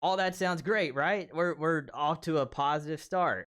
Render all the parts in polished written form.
All that sounds great, right? We're off to a positive start.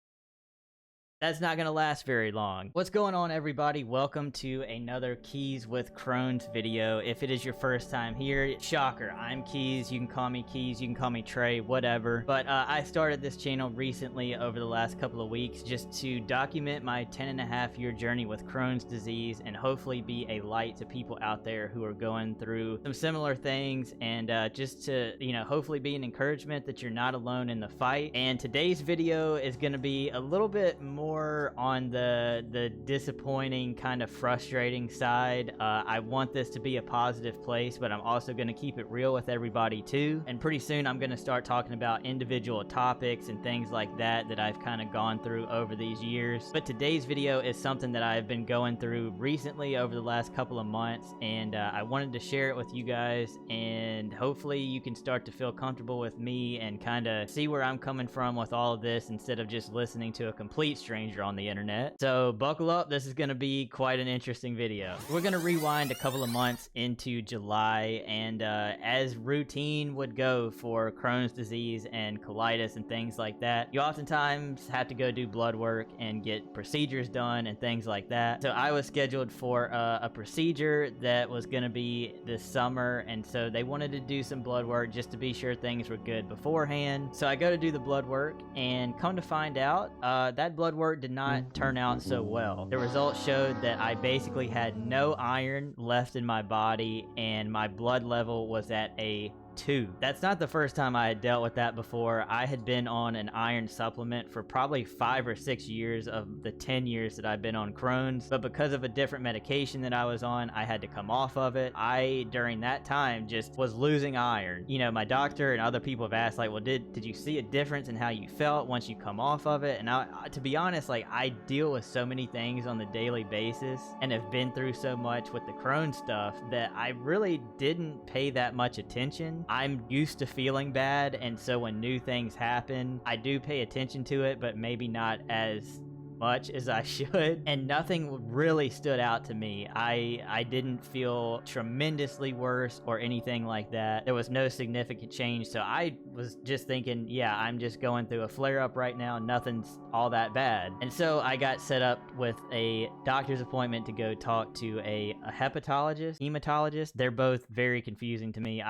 That's not going to last very long. What's going on, everybody? Welcome to another Keys with Crohn's video. If it is your first time here, shocker, I'm Keys. You can call me Keys, you can call me Trey, whatever. But I started this channel recently over the last couple of weeks just to document my 10.5-year journey with Crohn's disease and hopefully be a light to people out there who are going through some similar things, and just to, hopefully be an encouragement that you're not alone in the fight. And today's video is going to be a little bit more on the disappointing, kind of frustrating side. I want this to be a positive place, but I'm also going to keep it real with everybody too. And pretty soon I'm going to start talking about individual topics and things like that that I've kind of gone through over these years. But today's video is something that I've been going through recently over the last couple of months, and I wanted to share it with you guys, and hopefully you can start to feel comfortable with me and kind of see where I'm coming from with all of this instead of just listening to a complete stranger on the internet. So buckle up, this is going to be quite an interesting video. We're going to rewind a couple of months into July, and as routine would go for Crohn's disease and colitis and things like that, you oftentimes have to go do blood work and get procedures done and things like that. So I was scheduled for a procedure that was going to be this summer, and so they wanted to do some blood work just to be sure things were good beforehand. So I go to do the blood work, and come to find out, that blood work did not turn out so well. The results showed that I basically had no iron left in my body, and my blood level was at a 2. That's not the first time I had dealt with that before. I had been on an iron supplement for probably 5 or 6 years of the 10 years that I've been on Crohn's, but because of a different medication that I was on, I had to come off of it. I, during that time, just was losing iron. You know, my doctor and other people have asked, like, well, did you see a difference in how you felt once you come off of it? And to be honest, like, I deal with so many things on the daily basis and have been through so much with the Crohn's stuff that I really didn't pay that much attention. I'm used to feeling bad, and so when new things happen, I do pay attention to it, but maybe not as much as I should. And nothing really stood out to me. I didn't feel tremendously worse or anything like that. There was no significant change, so I was just thinking, yeah, I'm just going through a flare-up right now, nothing's all that bad. And so I got set up with a doctor's appointment to go talk to a hepatologist, hematologist. They're both very confusing to me.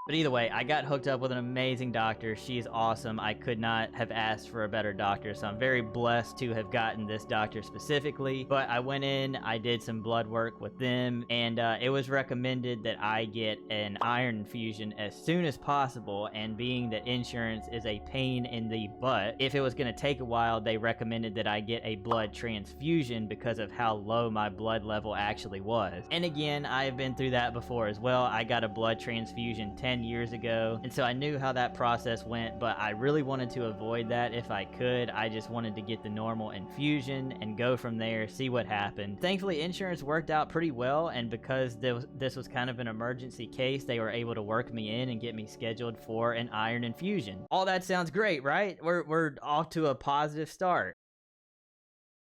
But either way, I got hooked up with an amazing doctor. She's awesome. I could not have asked for a better doctor, so I'm very blessed to have gotten this doctor specifically. But I went in, I did some blood work with them, and it was recommended that I get an iron infusion as soon as possible, and being that insurance is a pain in the butt, if it was going to take a while, they recommended that I get a blood transfusion because of how low my blood level actually was. And again, I've been through that before as well. I got a blood transfusion 10 years ago, and so I knew how that process went, but I really wanted to avoid that if I could. I just wanted to get the normal infusion and go from there, see what happened. Thankfully, insurance worked out pretty well, and because this was kind of an emergency case, they were able to work me in and get me scheduled for an iron infusion. All that sounds great, right? We're off to a positive start.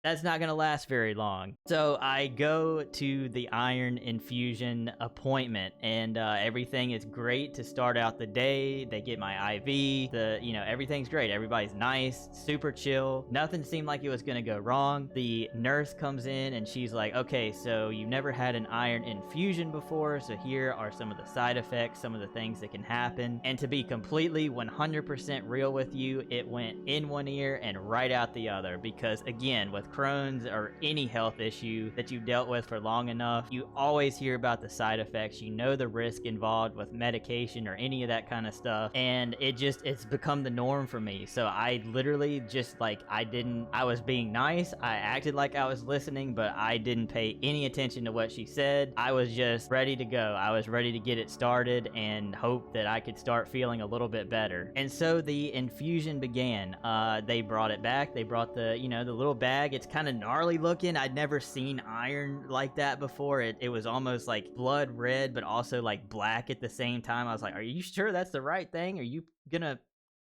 That's not going to last very long. So I go to the iron infusion appointment, and everything is great to start out the day. They get my IV, everything's great. Everybody's nice, super chill. Nothing seemed like it was going to go wrong. The nurse comes in and she's like, okay, so you've never had an iron infusion before, so here are some of the side effects, some of the things that can happen. And to be completely 100% real with you, it went in one ear and right out the other, because again, with Crohn's or any health issue that you've dealt with for long enough, you always hear about the side effects. You know the risk involved with medication or any of that kind of stuff, and it's become the norm for me. So I literally just, like, I was being nice, I acted like I was listening, but I didn't pay any attention to what she said. I was just ready to go. I was ready to get it started and hope that I could start feeling a little bit better. And so the infusion began. They brought it back. They brought the little bag. It's kind of gnarly looking. I'd never seen iron like that before. It was almost like blood red, but also like black at the same time. I was like, are you sure that's the right thing? Are you gonna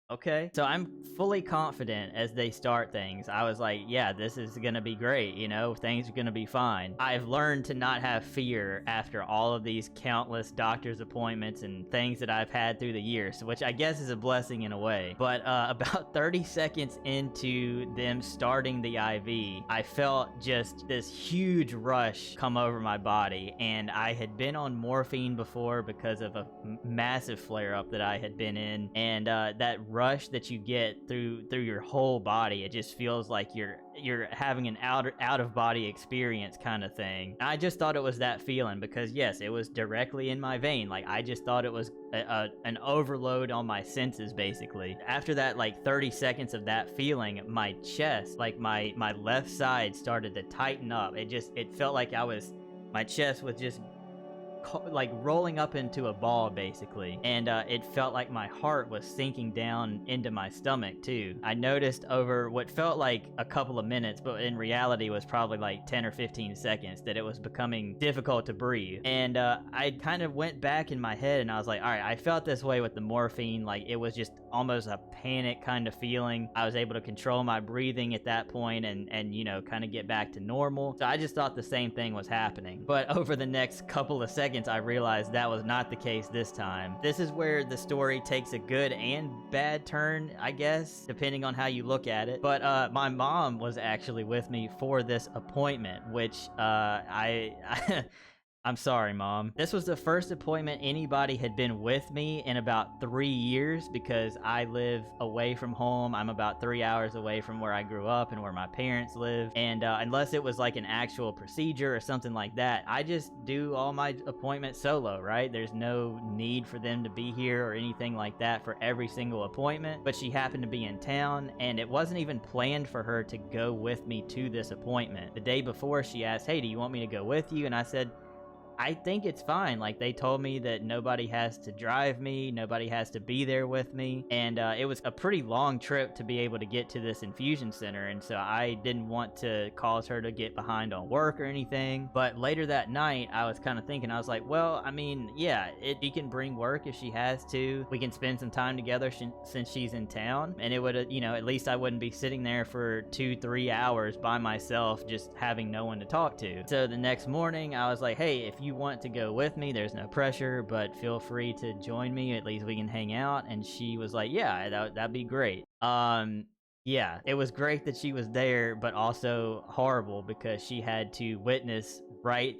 Okay. So I'm fully confident as they start things. I was like, yeah, this is going to be great. You know, things are going to be fine. I've learned to not have fear after all of these countless doctor's appointments and things that I've had through the years, which I guess is a blessing in a way. But about 30 seconds into them starting the IV, I felt just this huge rush come over my body. And I had been on morphine before because of a massive flare up that I had been in. And that rush that you get through your whole body, it just feels like you're having an out of body experience kind of thing. And I just thought it was that feeling because yes, it was directly in my vein. Like I just thought it was an overload on my senses basically. After that like 30 seconds of that feeling, my chest, like my left side started to tighten up. It felt like my chest was just like rolling up into a ball basically, and it felt like my heart was sinking down into my stomach too. I noticed over what felt like a couple of minutes, but in reality was probably like 10 or 15 seconds, that it was becoming difficult to breathe. And I kind of went back in my head and I was like, all right, I felt this way with the morphine. Like it was just almost a panic kind of feeling. I was able to control my breathing at that point and you know, kind of get back to normal. So I just thought the same thing was happening. But over the next couple of seconds, I realized that was not the case this time. This is where the story takes a good and bad turn, I guess, depending on how you look at it. But my mom was actually with me for this appointment, which I'm sorry, Mom. This was the first appointment anybody had been with me in about 3 years because I live away from home. I'm about 3 hours away from where I grew up and where my parents live. And unless it was like an actual procedure or something like that, I just do all my appointments solo, right? There's no need for them to be here or anything like that for every single appointment. But she happened to be in town, and it wasn't even planned for her to go with me to this appointment. The day before, she asked, hey, do you want me to go with you? And I said, I think it's fine. Like, they told me that nobody has to drive me, nobody has to be there with me, and it was a pretty long trip to be able to get to this infusion center, and so I didn't want to cause her to get behind on work or anything. But later that night, I was kind of thinking, I was like, well, I mean, yeah, she can bring work if she has to. We can spend some time together since she's in town, and it would, you know, at least I wouldn't be sitting there for 2-3 hours by myself just having no one to talk to. So the next morning, I was like, hey, if you want to go with me, there's no pressure, but feel free to join me. At least we can hang out. And she was like, yeah, that'd be great. Yeah, it was great that she was there, but also horrible because she had to witness right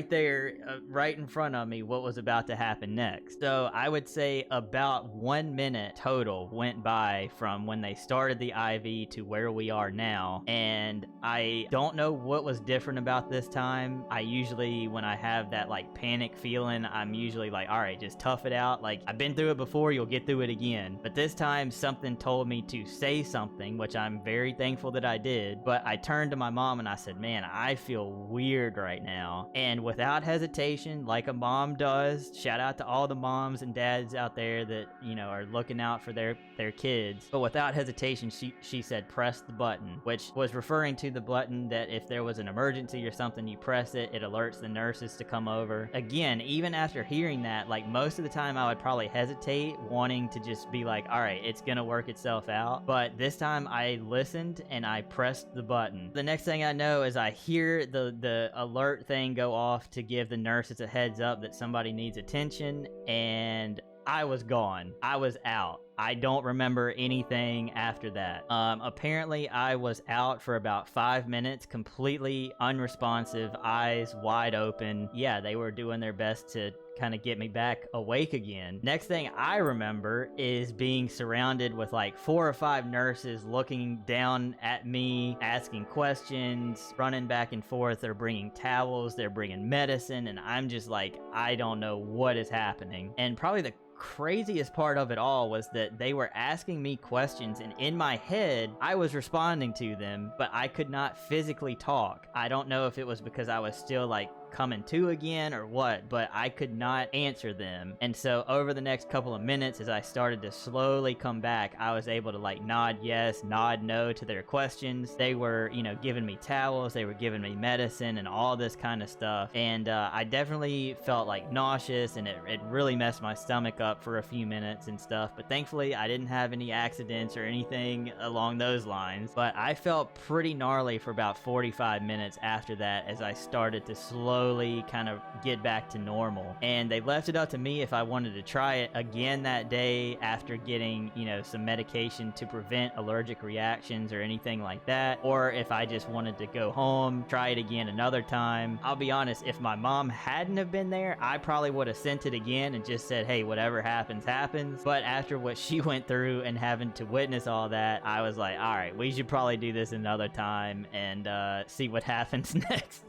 there, right in front of me, what was about to happen next. So I would say about 1 minute total went by from when they started the IV to where we are now. And I don't know what was different about this time. I usually, when I have that like panic feeling, I'm usually like, all right, just tough it out. Like, I've been through it before, you'll get through it again. But this time something told me to say something, which I'm very thankful that I did. But I turned to my mom and I said, man, I feel weird right now. And without hesitation, like a mom does, shout out to all the moms and dads out there that, you know, are looking out for their kids. But without hesitation, she said, press the button, which was referring to the button that if there was an emergency or something, you press it, it alerts the nurses to come over. Again, even after hearing that, like most of the time I would probably hesitate, wanting to just be like, all right, it's gonna work itself out. But this time I listened and I pressed the button. The next thing I know is I hear the alert thing go off to give the nurses a heads up that somebody needs attention, and I was gone. I was out. I don't remember anything after that. Apparently I was out for about 5 minutes, completely unresponsive, eyes wide open. Yeah, they were doing their best to kind of get me back awake again. Next thing I remember is being surrounded with like 4 or 5 nurses looking down at me, asking questions, running back and forth. They're bringing towels, they're bringing medicine, and I'm just like, I don't know what is happening. And probably the craziest part of it all was that they were asking me questions, and in my head I was responding to them, but I could not physically talk. I don't know if it was because I was still like coming to again or what, but I could not answer them. And so over the next couple of minutes, as I started to slowly come back, I was able to like nod yes, nod no to their questions. They were, you know, giving me towels, they were giving me medicine and all this kind of stuff. And I definitely felt like nauseous, and it really messed my stomach up for a few minutes and stuff. But thankfully I didn't have any accidents or anything along those lines. But I felt pretty gnarly for about 45 minutes after that, as I started to slowly kind of get back to normal. And they left it up to me if I wanted to try it again that day after getting, you know, some medication to prevent allergic reactions or anything like that, or if I just wanted to go home, try it again another time. I'll be honest, if my mom hadn't have been there, I probably would have sent it again and just said, hey, whatever happens, happens. But after what she went through and having to witness all that, I was like, all right, we should probably do this another time and see what happens next.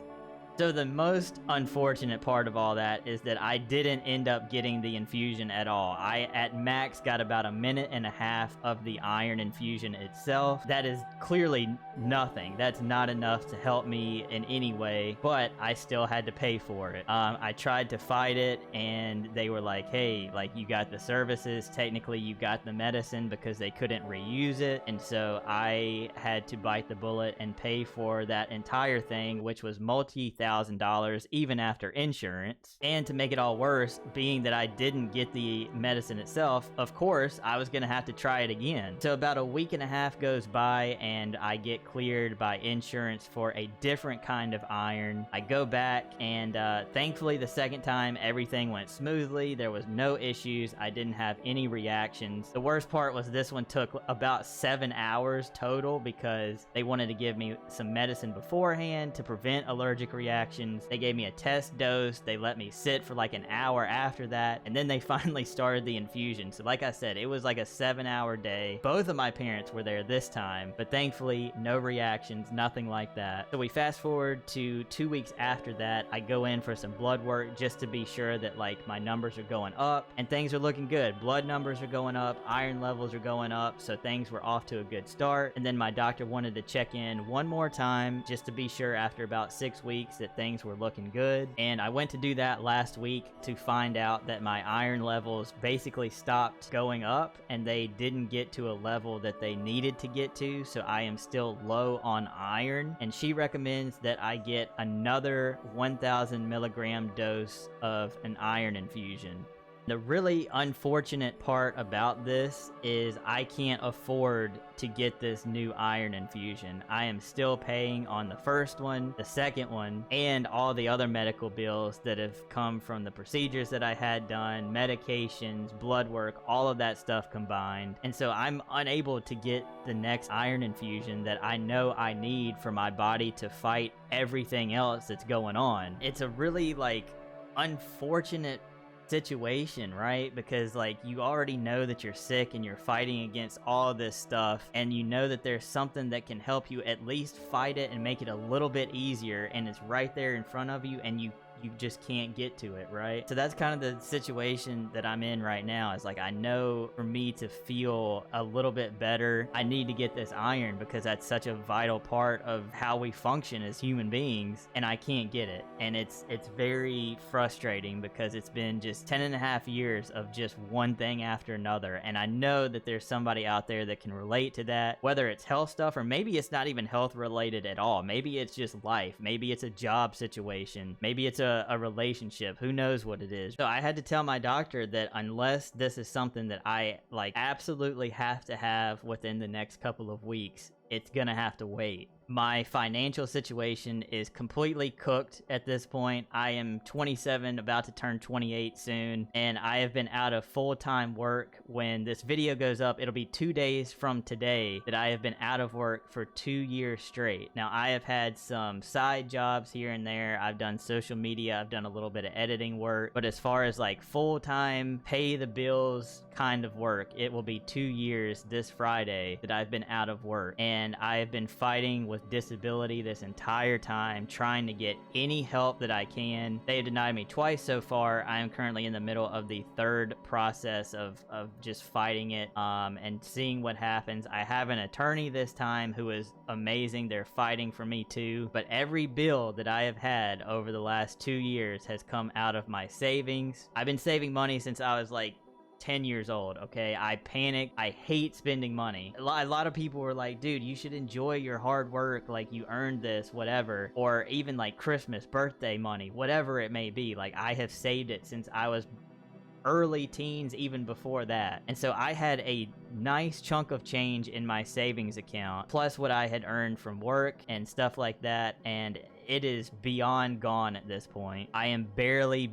So the most unfortunate part of all that is that I didn't end up getting the infusion at all. I, at max, got about a minute and a half of the iron infusion itself. That is clearly nothing. That's not enough to help me in any way, but I still had to pay for it. I tried to fight it, and they were like, hey, like, you got the services. Technically, you got the medicine, because they couldn't reuse it. And so I had to bite the bullet and pay for that entire thing, which was $1,000 even after insurance. And to make it all worse, being that I didn't get the medicine itself, of course I was gonna have to try it again. So about a week and a half goes by, and I get cleared by insurance for a different kind of iron. I go back, and thankfully the second time everything went smoothly. There was no issues. I didn't have any reactions. The worst part was this one took about 7 hours total, because they wanted to give me some medicine beforehand to prevent allergic reactions. They gave me a test dose. They let me sit for like an hour after that, and then they finally started the infusion. So like I said, it was like a 7-hour day. Both of my parents were there this time, but thankfully no reactions, nothing like that. So we fast forward to 2 weeks after that. I go in for some blood work just to be sure that like my numbers are going up, and things are looking good. Blood numbers are going up, iron levels are going up, so things were off to a good start. And then my doctor wanted to check in one more time just to be sure after about 6 weeks that things were looking good. And I went to do that last week to find out that my iron levels basically stopped going up, and they didn't get to a level that they needed to get to. So I am still low on iron, and she recommends that I get another 1,000 milligram dose of an iron infusion. The really unfortunate part about this is I can't afford to get this new iron infusion. I am still paying on the first one, the second one, and all the other medical bills that have come from the procedures that I had done, medications, blood work, all of that stuff combined. And so I'm unable to get the next iron infusion that I know I need for my body to fight everything else that's going on. It's a really like unfortunate situation, right? Because like you already know that you're sick and you're fighting against all of this stuff, and you know that there's something that can help you at least fight it and make it a little bit easier, and it's right there in front of you, and you just can't get to it, right? So that's kind of the situation that I'm in right now. Is like, I know for me to feel a little bit better, I need to get this iron, because that's such a vital part of how we function as human beings, and I can't get it. And it's very frustrating, because it's been just 10.5 years of just one thing after another. And I know that there's somebody out there that can relate to that, whether it's health stuff, or maybe it's not even health related at all. Maybe it's just life. Maybe it's a job situation. Maybe it's a relationship. Who knows what it is? So I had to tell my doctor that unless this is something that I like absolutely have to have within the next couple of weeks, it's gonna have to wait. My financial situation is completely cooked at this point. I am 27, about to turn 28 soon, and I have been out of full-time work. When this video goes up, it'll be 2 days from today that I have been out of work for 2 years straight. Now, I have had some side jobs here and there. I've done social media, I've done a little bit of editing work, but as far as like full-time, pay the bills kind of work. It will be 2 years this Friday that I've been out of work, and I have been fighting with disability this entire time, trying to get any help that I can. They have denied me twice so far. I am currently in the middle of the third process of just fighting it and seeing what happens. I have an attorney this time who is amazing. They're fighting for me too, but every bill that I have had over the last 2 years has come out of my savings. I've been saving money since I was like 10 years old, okay? I panic. I hate spending money. A lot of people were like, dude, you should enjoy your hard work, like you earned this, whatever. Or even like Christmas, birthday money, whatever it may be. Like, I have saved it since I was early teens, even before that. And so I had a nice chunk of change in my savings account, plus what I had earned from work and stuff like that, and it is beyond gone at this point. I am barely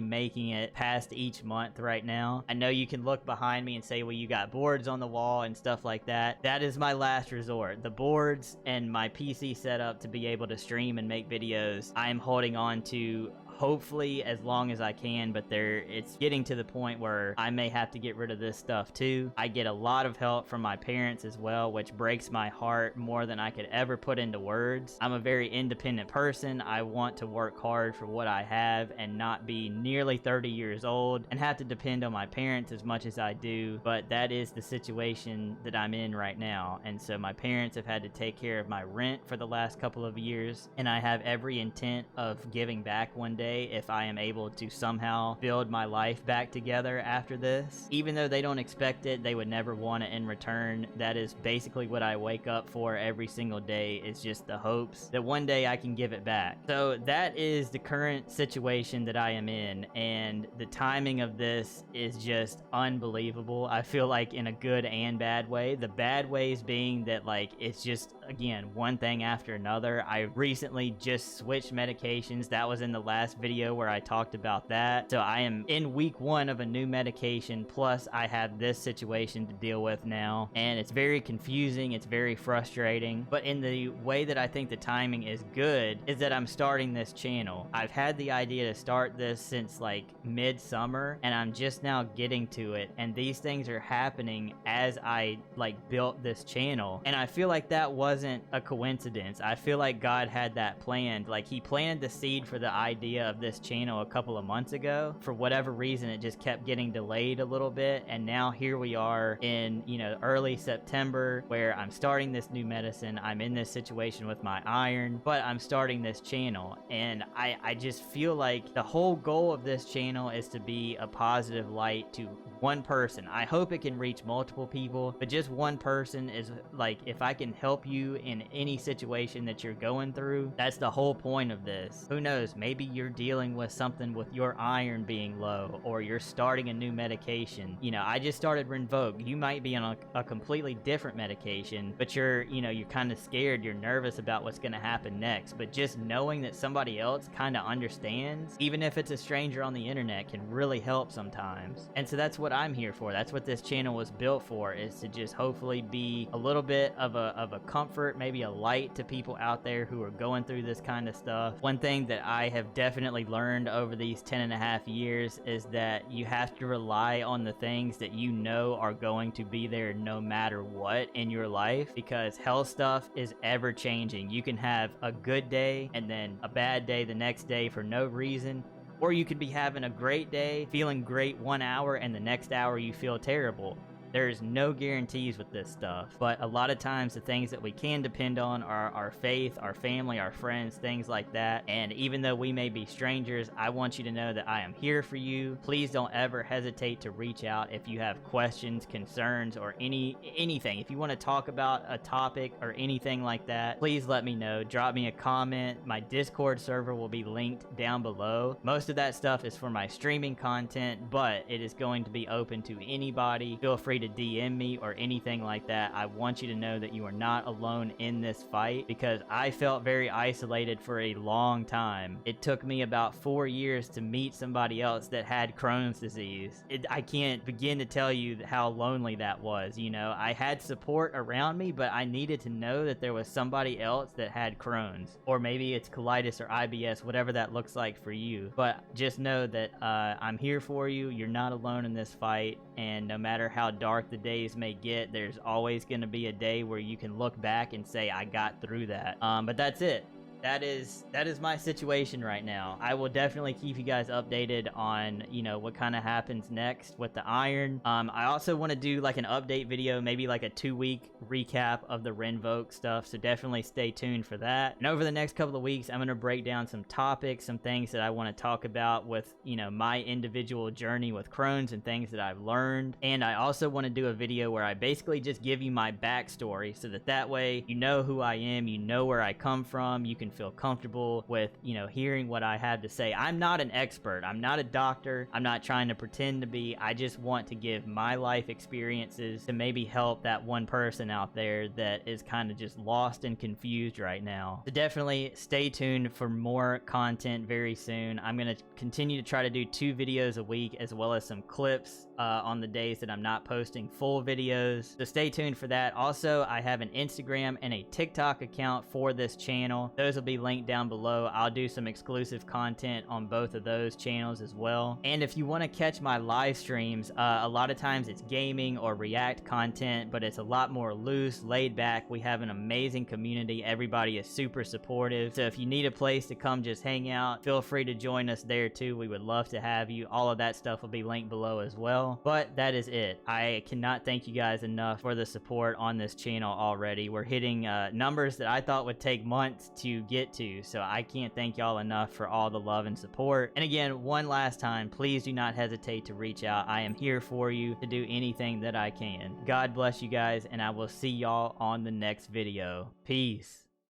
making it past each month right now. I know you can look behind me and say, well, you got boards on the wall and stuff like that. That is my last resort. The boards and my PC setup to be able to stream and make videos, I am holding on to hopefully as long as I can, but it's getting to the point where I may have to get rid of this stuff too. I get a lot of help from my parents as well, which breaks my heart more than I could ever put into words. I'm a very independent person. I want to work hard for what I have and not be nearly 30 years old and have to depend on my parents as much as I do, but that is the situation that I'm in right now. And so my parents have had to take care of my rent for the last couple of years, and I have every intent of giving back one day if I am able to somehow build my life back together after this. Even though they don't expect it, they would never want it in return. That is basically what I wake up for every single day, is just the hopes that one day I can give it back. So that is the current situation that I am in, and the timing of this is just unbelievable. I feel like in a good and bad way. The bad ways being that, like, it's just, again, one thing after another. I recently just switched medications. That was in the last video where I talked about that. So I am in week 1 of a new medication, plus I have this situation to deal with now, and it's very confusing. It's very frustrating, but in the way that I think the timing is good is that I'm starting this channel. I've had the idea to start this since like midsummer, and I'm just now getting to it, and these things are happening as I like built this channel, and I feel like that wasn't a coincidence. I feel like God had that planned. Like, he planted the seed for the idea of this channel a couple of months ago. For whatever reason, it just kept getting delayed a little bit, and now here we are in, you know, early September, where I'm starting this new medicine. I'm in this situation with my iron, but I'm starting this channel, and I just feel like the whole goal of this channel is to be a positive light to one person. I hope it can reach multiple people, but just one person is like, if I can help you in any situation that you're going through, that's the whole point of this. Who knows, maybe you're dealing with something with your iron being low, or you're starting a new medication. You know, I just started Rinvoq. You might be on a completely different medication, but you're kind of scared, you're nervous about what's going to happen next. But just knowing that somebody else kind of understands, even if it's a stranger on the internet, can really help sometimes. And so that's what I'm here for. That's what this channel was built for, is to just hopefully be a little bit of a comfort, maybe a light to people out there who are going through this kind of stuff. One thing that I have definitely learned over these 10.5 years is that you have to rely on the things that you know are going to be there no matter what in your life, because health stuff is ever changing. You can have a good day and then a bad day the next day for no reason, or you could be having a great day, feeling great 1 hour, and the next hour you feel terrible. There's no guarantees with this stuff, but a lot of times the things that we can depend on are our faith, our family, our friends, things like that. And even though we may be strangers, I want you to know that I am here for you. Please don't ever hesitate to reach out if you have questions, concerns, or anything. If you want to talk about a topic or anything like that, please let me know. Drop me a comment. My Discord server will be linked down below. Most of that stuff is for my streaming content, but it is going to be open to anybody. Feel free free to DM me or anything like that. I want you to know that you are not alone in this fight, because I felt very isolated for a long time. It took me about 4 years to meet somebody else that had Crohn's disease. I can't begin to tell you how lonely that was. You know, I had support around me, but I needed to know that there was somebody else that had Crohn's, or maybe it's colitis or IBS, whatever that looks like for you. But just know that I'm here for you. You're not alone in this fight, and no matter how dark the days may get, there's always going to be a day where you can look back and say, I got through that. But that's it. That is my situation right now. I will definitely keep you guys updated on, you know, what kind of happens next with the iron. I also want to do like an update video, maybe like a 2-week recap of the Rinvoq stuff, so definitely stay tuned for that. And over the next couple of weeks, I'm going to break down some topics, some things that I want to talk about with, you know, my individual journey with Crohn's and things that I've learned. And I also want to do a video where I basically just give you my backstory, so that way you know who I am, you know where I come from, you can feel comfortable with, you know, hearing what I have to say. I'm not an expert. I'm not a doctor. I'm not trying to pretend to be. I just want to give my life experiences to maybe help that one person out there that is kind of just lost and confused right now. So definitely stay tuned for more content very soon. I'm going to continue to try to do 2 videos a week, as well as some clips on the days that I'm not posting full videos. So stay tuned for that. Also, I have an Instagram and a TikTok account for this channel. Those will be linked down below. I'll do some exclusive content on both of those channels as well. And if you want to catch my live streams, a lot of times it's gaming or react content, but it's a lot more loose, laid back. We have an amazing community. Everybody is super supportive. So if you need a place to come just hang out, feel free to join us there too. We would love to have you. All of that stuff will be linked below as well. But that is it. I cannot thank you guys enough for the support on this channel already. We're hitting numbers that I thought would take months to get to, so I can't thank y'all enough for all the love and support. And again, one last time, please do not hesitate to reach out. I am here for you to do anything that I can. God bless you guys, and I will see y'all on the next video. Peace.